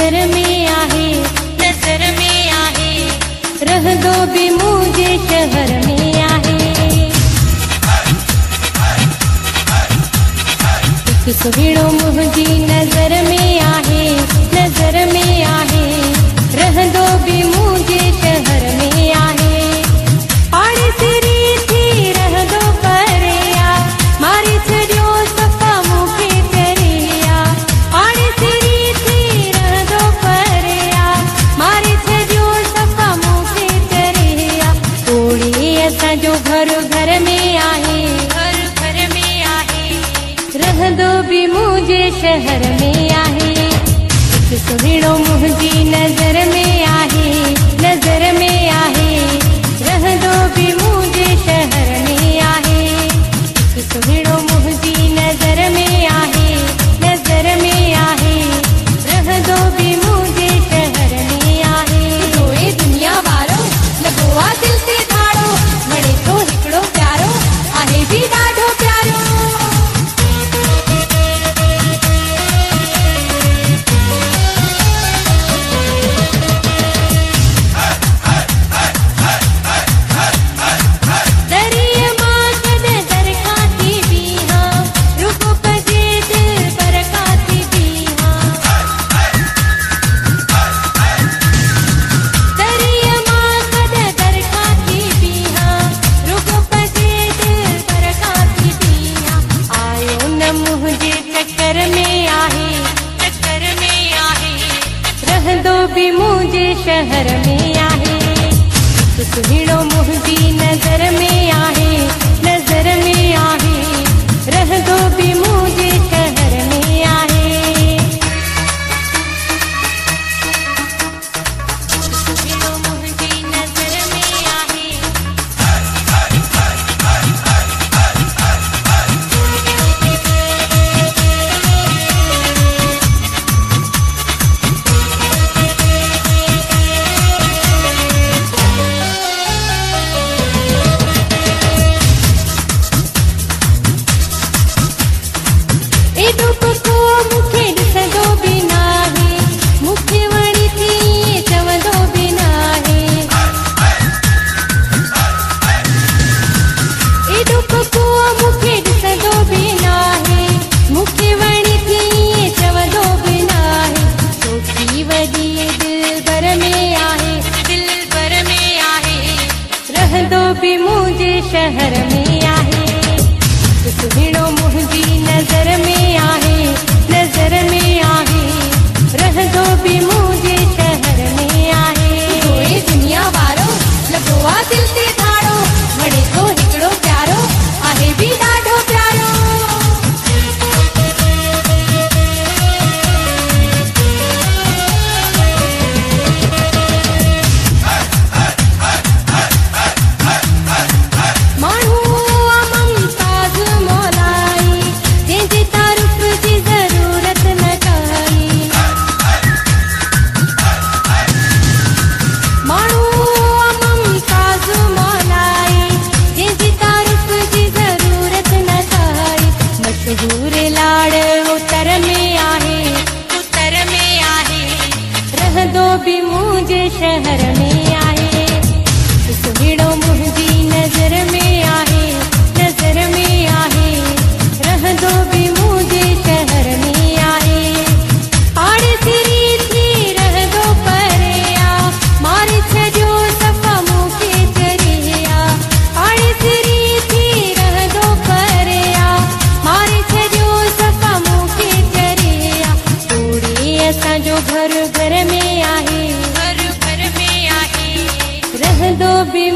नजर में आहे, नजर में आहे, रह दो भी मुझे शहर में आहे। एक सुहिणो मुझी नजर में आहे, नजर में आहे, रह दो भी मुझे शहर में आहे। पाड़ेसरी थी रह दो परिया, मारी छड़ियो सफा मुखे चरिया। पाड़ेसरी थी रह दो परिया, मारी छड़ियो सफा मुखे चरिया। तोड़ी असा जो घर घर में आहे, घर घर में आहे, रह दो भी मुझे शहर में आहे। एक सुहिणो मुझी नजर में आहे, नजर में आहे, रह दो भी मुझे शहर में आहे। एक सुहिणो मुझी नजर में आहे, नजर में आहे, रह दो भी मुझे शहर में आहे। रोए दुनिया वारो लगोआ दिल से धाड़ो, मणे तो हिकड़ो प्यारो आहे भी ॾाढो प्यारो। भी मुझे शहर में आहे। सुहिणो मुझी नजर में आहे, नजर में आहे, रह दो भी मुझे शहर में आहे। सुहिणो मुझी नजर में आहे, भी मुझे शहर में आहे। सुहिणो मुझी नजर में आहे, नजर में आहे, रह दो भी मुझे शहर में आहे। रोए दुनिया वारो लगोआ दिल से धाड़ो, मणे तो हिकड़ो प्यारो आहे भी ॾाढो प्यारो। भी मुझे शहर में आहे। सुहिणो मुझी नजर में आहे, नजर में आहे, रह दो भी मुझे शहर में आहे। पाड़ेसरी थी रह दो परिया, मारी छड़ियो सफा मुखे चरिया। पाड़ेसरी थी रह दो परिया, मारी छड़ियो सफा मुखे चरिया। तोड़ी असा जो घर घर में आहे, घर घर में आहे, रह दो भी